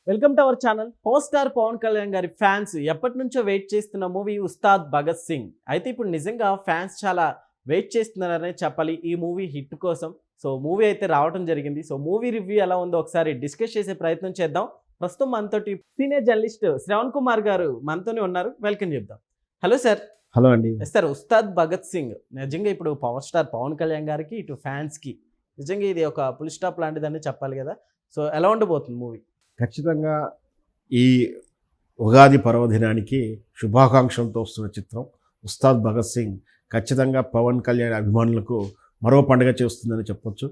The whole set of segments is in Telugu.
Welcome to our channel. Power star Pawan Kalyan గారి ఫ్యాన్స్ ఎప్పటి నుంచో వెయిట్ చేస్తున్న మూవీ ఉస్తాద్ భగత్ సింగ్. అయితే ఇప్పుడు నిజంగా ఫ్యాన్స్ చాలా వెయిట్ చేస్తున్నారనే చెప్పాలి ఈ మూవీ హిట్ కోసం. సో మూవీ అయితే రావడం జరిగింది. సో మూవీ రివ్యూ ఎలా ఉందో ఒకసారి డిస్కస్ చేసే ప్రయత్నం చేద్దాం. ప్రస్తుతం మనతోటి సీనియర్ జర్నలిస్ట్ శ్రవణ్ కుమార్ గారు మనతోనే ఉన్నారు. వెల్కమ్ చెప్దాం. Hello sir. హలో అండి. సార్, ఉస్తాద్ భగత్ సింగ్ నిజంగా ఇప్పుడు పవర్ స్టార్ పవన్ కళ్యాణ్ గారికి ఇటు ఫ్యాన్స్కి నిజంగా ఇది ఒక ఫుల్ స్టాప్ లాంటిదని చెప్పాలి కదా. సో ఎలా ఉండబోతుంది మూవీ? ఖచ్చితంగా ఈ ఉగాది పర్వదినానికి శుభాకాంక్షలతో వస్తున్న చిత్రం ఉస్తాద్ భగత్ సింగ్ ఖచ్చితంగా పవన్ కళ్యాణ్ అభిమానులకు మరో పండుగ చేస్తుందని చెప్పొచ్చు.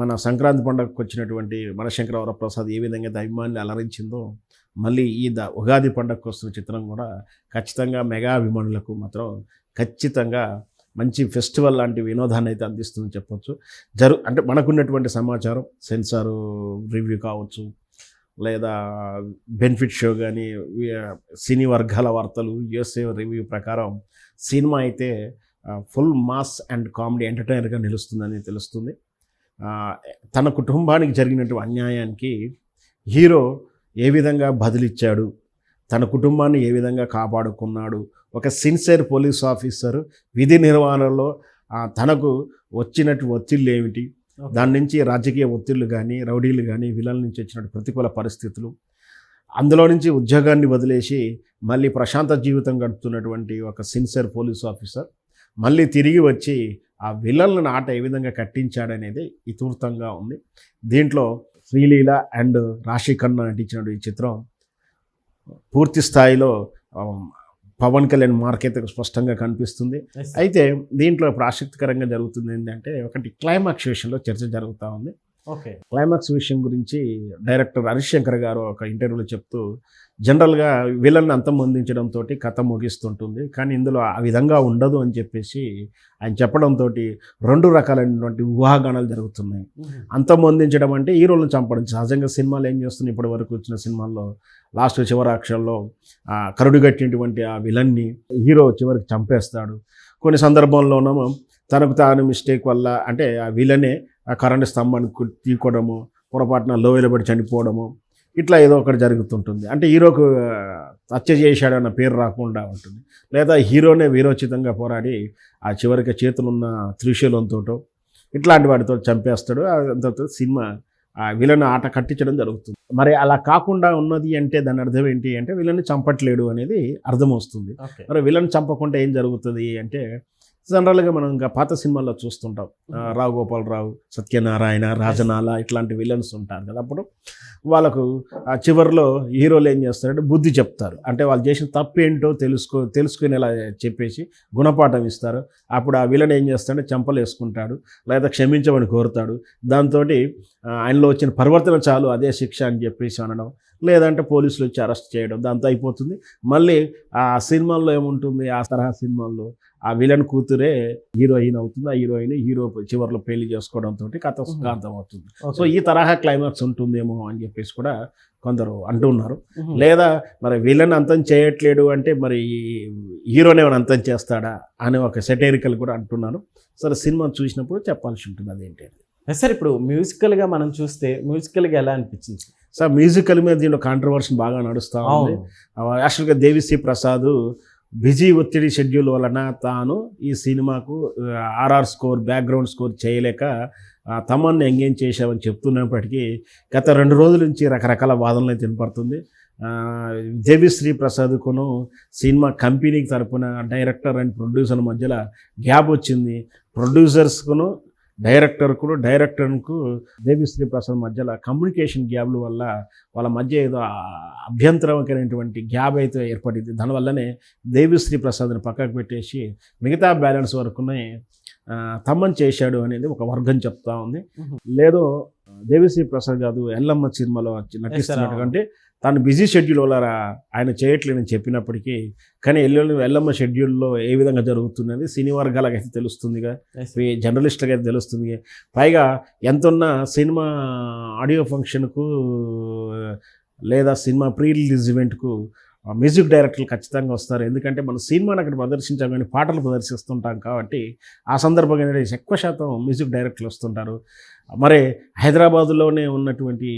మన సంక్రాంతి పండుగకు వచ్చినటువంటి మనశంకర వరప్రసాద్ ఏ విధంగా అభిమానులు అలరించిందో మళ్ళీ ఈ ఉగాది పండుగకు వస్తున్న చిత్రం కూడా ఖచ్చితంగా మెగా అభిమానులకు మాత్రం ఖచ్చితంగా మంచి ఫెస్టివల్ లాంటి వినోదాన్ని అయితే అందిస్తుందని చెప్పొచ్చు. అంటే మనకున్నటువంటి సమాచారం సెన్సారు రివ్యూ కావచ్చు, లేదా బెనిఫిట్ షో కానీ, సినీ వర్గాల వార్తలు, యూఎస్ఏ రివ్యూ ప్రకారం సినిమా అయితే ఫుల్ మాస్ అండ్ కామెడీ ఎంటర్టైనర్గా నిలుస్తుందని తెలుస్తుంది. తన కుటుంబానికి జరిగినటువంటి అన్యాయానికి హీరో ఏ విధంగా బదిలిచ్చాడు, తన కుటుంబాన్ని ఏ విధంగా కాపాడుకున్నాడు, ఒక సిన్సియర్ పోలీస్ ఆఫీసర్ విధి నిర్వహణలో తనకు వచ్చినట్టు ఒత్తిళ్ళు ఏమిటి, దాని నుంచి రాజకీయ ఒత్తిళ్ళు కానీ, రౌడీలు కానీ, విలన్ల నుంచి వచ్చినట్టు ప్రతికూల పరిస్థితులు, అందులో నుంచి ఉద్యోగాన్ని వదిలేసి మళ్ళీ ప్రశాంత జీవితం గడుపుతున్నటువంటి ఒక సిన్సియర్ పోలీస్ ఆఫీసర్ మళ్ళీ తిరిగి వచ్చి ఆ విలన్లను ఆట ఏ విధంగా కట్టించాడనేది ఇతూర్తంగా ఉంది. దీంట్లో శ్రీలీల అండ్ రాశి ఖన్నా నటించిన ఈ చిత్రం పూర్తి స్థాయిలో పవన్ కళ్యాణ్ మార్క్ అయితే స్పష్టంగా కనిపిస్తుంది. అయితే దీంట్లో ఇప్పుడు ఆసక్తికరంగా జరుగుతుంది ఏంటంటే, ఒకటి క్లైమాక్స్ విషయంలో చర్చ జరుగుతూ ఉంది. క్లైమాక్స్ విషయం గురించి డైరెక్టర్ హరిశంకర్ గారు ఒక ఇంటర్వ్యూలో చెప్తూ, జనరల్గా విలన్ అంతమొందించడంతో కథ ముగిస్తుంటుంది, కానీ ఇందులో ఆ విధంగా ఉండదు అని చెప్పేసి ఆయన చెప్పడంతో రెండు రకాలైనటువంటి ఊహాగానాలు జరుగుతున్నాయి. అంతమొందించడం అంటే హీరోలను చంపడం. సహజంగా సినిమాలు ఏం చేస్తున్నాయి, ఇప్పటి వరకు వచ్చిన సినిమాల్లో లాస్ట్ చివరాక్షల్లో కరుడుగట్టినటువంటి ఆ విలన్ని హీరో చివరికి చంపేస్తాడు. కొన్ని సందర్భంలోనేమో తనకు తాను మిస్టేక్ వల్ల, అంటే ఆ విలనే ఆ కరెంటు స్తంభానికి తీసుకోవడము, పొరపాటున లోయలో పడి చనిపోవడము, ఇట్లా ఏదో ఒకటి జరుగుతుంటుంది. అంటే హీరోకు హత్య చేశాడన్న పేరు రాకుండా ఉంటుంది. లేదా హీరోనే వీరోచితంగా పోరాడి ఆ చివరికి చేతులున్న త్రిశూలంతోటో ఇట్లాంటి వాటితో చంపేస్తాడు. అంత సినిమా ఆ విలన్ ఆట కట్టించడం జరుగుతుంది. మరి అలా కాకుండా ఉన్నది అంటే దాని అర్థం ఏంటి అంటే, విలన్ చంపట్లేడు అనేది అర్థం వస్తుంది. మరి విలన్ చంపకుండా ఏం జరుగుతుంది అంటే, జనరల్గా మనం ఇంకా పాత సినిమాల్లో చూస్తుంటాం, రావు గోపాలరావు, సత్యనారాయణ, రాజనాల ఇట్లాంటి విలన్స్ ఉంటారు కదా. అప్పుడు వాళ్ళకు ఆ చివరిలో హీరోలు ఏం చేస్తారంటే బుద్ధి చెప్తారు. అంటే వాళ్ళు చేసిన తప్పు ఏంటో తెలుసుకునేలా చెప్పేసి గుణపాఠం ఇస్తారు. అప్పుడు ఆ విలన్ ఏం చేస్తాడంటే చెంపలు వేసుకుంటాడు, లేదా క్షమించమని కోరుతాడు. దాంతో ఆయనలో వచ్చిన పరివర్తన చాలు, అదే శిక్ష అని చెప్పేసి అనడం, లేదంటే పోలీసులు వచ్చి అరెస్ట్ చేయడం, దాంతో అయిపోతుంది. మళ్ళీ ఆ సినిమాల్లో ఏముంటుంది, ఆ తరహా సినిమాల్లో ఆ విలన్ కూతురే హీరోయిన్ అవుతుంది, ఆ హీరో చివరిలో పెళ్లి చేసుకోవడంతో కథ సుఖాంతం అవుతుంది. సో ఈ తరహా క్లైమాక్స్ ఉంటుందేమో అని చెప్పేసి కూడా కొందరు అంటున్నారు. లేదా మరి విలన్ అంతం చేయట్లేడు అంటే మరి హీరోనే ఏమైనా అంతం చేస్తాడా అని ఒక సెటైరికల్ కూడా అంటున్నారు. సరే, సినిమా చూసినప్పుడు చెప్పాల్సి ఉంటుంది అదేంటి. సార్, ఇప్పుడు మ్యూజికల్గా మనం చూస్తే మ్యూజికల్గా ఎలా అనిపించింది సార్? మ్యూజికల్ మీద దీనిలో కాంట్రవర్సీ బాగా నడుస్తూ ఉంది. యాక్చువల్గా దేవిశ్రీ ప్రసాద్ బిజీ ఒత్తిడి షెడ్యూల్ వలన తాను ఈ సినిమాకు ఆర్ఆర్ స్కోర్, బ్యాక్గ్రౌండ్ స్కోర్ చేయలేక తమన్ని ఎంగేజ్ చేశామని చెప్తున్నప్పటికీ గత 2 రోజుల నుంచి రకరకాల వాదనలు అయితే వినపడుతుంది. దేవిశ్రీ ప్రసాద్కును సినిమా కంపెనీకి తరపున డైరెక్టర్ అండ్ ప్రొడ్యూసర్ మధ్యలో గ్యాప్ వచ్చింది. ప్రొడ్యూసర్స్కును డైరెక్టర్కు దేవిశ్రీ ప్రసాద్ మధ్యలో కమ్యూనికేషన్ గ్యాప్ల వల్ల వాళ్ళ మధ్య ఏదో అభ్యంతరకరమైనటువంటి గ్యాప్ అయితే ఏర్పడింది. దానివల్లనే దేవిశ్రీ ప్రసాద్ని పక్కకు పెట్టేసి మిగతా బ్యాలెన్స్ వరకునే తమ్మని చేశాడు అనేది ఒక వర్గం చెప్తా ఉంది. లేదో దేవిశ్రీ ప్రసాద్ కాదు, ఎల్లమ్మ సినిమాలో నటిస్తున్నటువంటి తాను బిజీ షెడ్యూల్ వల్ల ఆయన చేయట్లేదని చెప్పినప్పటికీ, కానీ ఎల్లమ్మ షెడ్యూల్లో ఏ విధంగా జరుగుతున్నది సినీ వర్గాలకు అయితే తెలుస్తుందిగా, జర్నలిస్టులకు అయితే తెలుస్తుంది. పైగా ఎంతున్నా సినిమా ఆడియో ఫంక్షన్కు లేదా సినిమా ప్రీ రిలీజ్ ఈవెంట్కు మ్యూజిక్ డైరెక్టర్లు ఖచ్చితంగా వస్తారు. ఎందుకంటే మనం సినిమాని అక్కడ ప్రదర్శించాం కానీ పాటలు ప్రదర్శిస్తుంటాం కాబట్టి ఆ సందర్భంగా ఏంటంటే ఎక్కువ శాతం మ్యూజిక్ డైరెక్టర్లు వస్తుంటారు. మరి హైదరాబాదులోనే ఉన్నటువంటి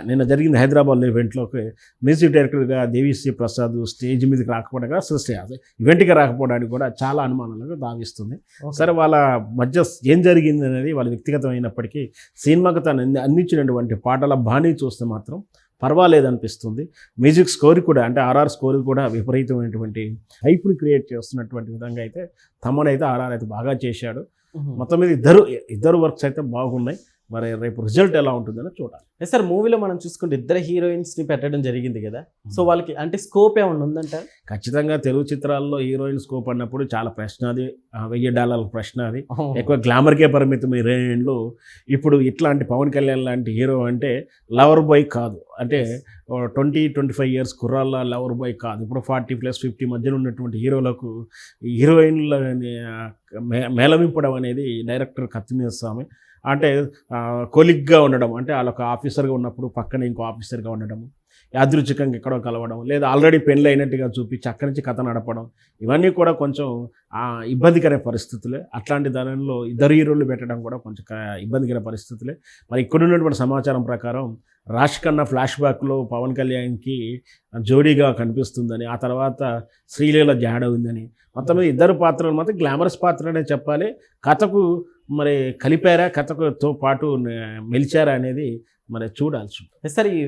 నిన్న జరిగింది హైదరాబాద్లో ఈవెంట్లోకి మ్యూజిక్ డైరెక్టర్గా దేవిశ్రీ ప్రసాద్ స్టేజ్ మీదకి రాకపోవడానికి అదే ఈవెంట్కి రాకపోవడానికి కూడా చాలా అనుమానాలకు దావిస్తుంది. సరే, వాళ్ళ మధ్య ఏం జరిగింది అనేది వాళ్ళ వ్యక్తిగతమైనప్పటికీ సినిమాకు తను అందించినటువంటి పాటల బాణీ చూస్తే మాత్రం పర్వాలేదనిపిస్తుంది. మ్యూజిక్ స్కోర్ కూడా అంటే ఆర్ఆర్ స్కోర్ కూడా విపరీతమైనటువంటి హైప్ని క్రియేట్ చేస్తున్నటువంటి విధంగా అయితే తమనైతే ఆర్ఆర్ అయితే బాగా చేశాడు. మొత్తం మీద ఇద్దరు వర్క్స్ అయితే బాగున్నాయి. మరి రేపు రిజల్ట్ ఎలా ఉంటుందని చూడాలి. సార్, మూవీలో మనం చూసుకుంటే ఇద్దరు హీరోయిన్స్ని పెట్టడం జరిగింది కదా, సో వాళ్ళకి అంటే స్కోప్ ఏమన్నా ఉందంట? ఖచ్చితంగా తెలుగు చిత్రాల్లో హీరోయిన్ స్కోప్ అన్నప్పుడు చాలా ప్రశ్న అది, $1000 ప్రశ్న అది. ఎక్కువ గ్లామర్కే పరిమితం హీరోయిన్లు. ఇప్పుడు ఇట్లాంటి పవన్ కళ్యాణ్ లాంటి హీరో అంటే లవర్ బాయ్ కాదు, అంటే 20-25 ఇయర్స్ కుర్రాళ్ళ లవర్ బాయ్ కాదు. ఇప్పుడు 40+50 మధ్యలో ఉన్నటువంటి హీరోలకు హీరోయిన్ల మేళవింపడం అనేది డైరెక్టర్ కత్తిమీద స్వామి. అంటే కొలిగ్గా ఉండడం, అంటే వాళ్ళొక ఆఫీసర్గా ఉన్నప్పుడు పక్కన ఇంకో ఆఫీసర్గా ఉండడం, యాదృచ్ఛికంగా ఎక్కడో కలవడం, లేదా ఆల్రెడీ పెళ్ళి అయినట్టుగా చూపించి అక్కడి నుంచి కథ నడపడం, ఇవన్నీ కూడా కొంచెం ఇబ్బందికర పరిస్థితులే. అట్లాంటి దానిలో ఇద్దరు హీరోలు పెట్టడం కూడా కొంచెం ఇబ్బందికర పరిస్థితులే. మరి ఇక్కడ ఉన్నటువంటి సమాచారం ప్రకారం రాజ్ ఖన్నా ఫ్లాష్ బ్యాక్లో పవన్ కళ్యాణ్కి జోడీగా కనిపిస్తుందని, ఆ తర్వాత శ్రీలీల జాడ ఉందని, మొత్తం మీద ఇద్దరు పాత్రలు మాత్రం గ్లామరస్ పాత్రనే చెప్పాలి. కథకు మరి కలిపారా, కథకుతో పాటు మెలిచారా అనేది మరి చూడాల్సి ఉంటుంది. సార్, ఈ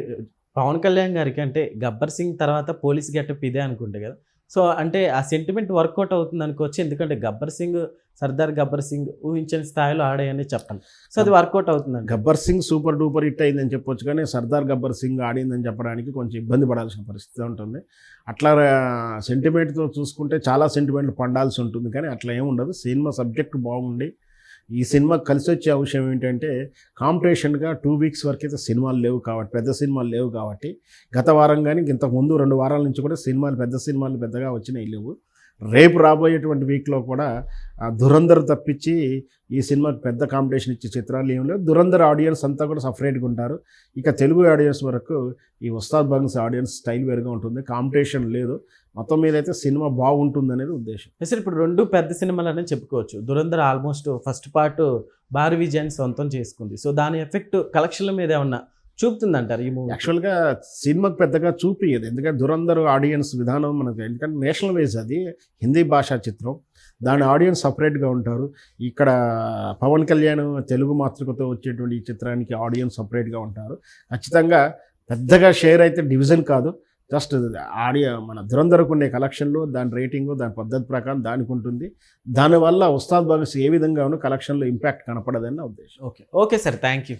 పవన్ కళ్యాణ్ గారికి అంటే గబ్బర్ సింగ్ తర్వాత పోలీస్ గెటప్ ఇదే అనుకుంటే కదా, సో అంటే ఆ సెంటిమెంట్ వర్కౌట్ అవుతుంది అనుకోవచ్చు. ఎందుకంటే గబ్బర్ సింగ్, సర్దార్ గబ్బర్ సింగ్ ఊహించిన స్థాయిలో ఆడాయని చెప్పాలి. సో అది వర్కౌట్ అవుతుందండి. Gabbar Singh super duper hit అయిందని చెప్పొచ్చు, కానీ సర్దార్ గబ్బర్ సింగ్ ఆడిందని చెప్పడానికి కొంచెం ఇబ్బంది పడాల్సిన పరిస్థితి ఉంటుంది. అట్లా సెంటిమెంట్తో చూసుకుంటే చాలా సెంటిమెంట్లు పండాల్సి ఉంటుంది, కానీ అట్లా ఏముండదు. సినిమా సబ్జెక్ట్ బాగుండి ఈ సినిమా కలిసి వచ్చే విషయం ఏంటంటే కాంపిటీషన్గా 2 వీక్స్ వరకు అయితే సినిమాలు లేవు కాబట్టి, పెద్ద సినిమాలు లేవు కాబట్టి, గత వారం కానీ ఇంతకుముందు 2 వారాల నుంచి కూడా పెద్ద సినిమాలు పెద్దగా వచ్చినాయి లేవు. రేపు రాబోయేటువంటి వీక్లో కూడా ధురంధర్ తప్పించి ఈ సినిమాకి పెద్ద కాంపిటీషన్ ఇచ్చే చిత్రాలు ఏం లేవు. ధురంధర్ ఆడియన్స్ అంతా కూడా సపరేట్గా ఉంటారు. ఇక తెలుగు ఆడియన్స్ వరకు ఈ ఉస్తాద్ భగత్ సింగ్ ఆడియన్స్ స్టైల్ వేరుగా ఉంటుంది, కాంపిటీషన్ లేదు. మొత్తం మీద అయితే సినిమా బాగుంటుంది అనేది ఉద్దేశం. సార్, ఇప్పుడు 2 పెద్ద సినిమాలు అనేది చెప్పుకోవచ్చు. ధురంధర్ ఆల్మోస్ట్ ఫస్ట్ పార్ట్ భారీ విజయాన్ని సొంతం చేసుకుంది, సో దాని ఎఫెక్ట్ కలెక్షన్ల మీద ఏమన్నా చూపుతుందంటారు ఈ మూవీ? యాక్చువల్గా సినిమాకి పెద్దగా చూపించదు, ఎందుకంటే ధురంధర్ ఆడియన్స్ విధానం మనకు, ఎందుకంటే నేషనల్ వైజ్ అది హిందీ భాషా చిత్రం, దాని ఆడియన్స్ సపరేట్గా ఉంటారు. ఇక్కడ పవన్ కళ్యాణ్ తెలుగు మాతృకతో వచ్చేటువంటి ఈ చిత్రానికి ఆడియన్స్ సపరేట్గా ఉంటారు. ఖచ్చితంగా పెద్దగా షేర్ అయితే డివిజన్ కాదు, జస్ట్ మన ధురంధర్కు ఉండే కలెక్షన్లు, దాని రేటింగు, దాని పద్ధతి ప్రకారం దానికి ఉంటుంది. దానివల్ల ఉస్తాద్ భగత్ సింగ్ ఏ విధంగా ఉన్న కలెక్షన్లో ఇంపాక్ట్ కనపడదని నా ఉద్దేశం. Okay sir, thank you.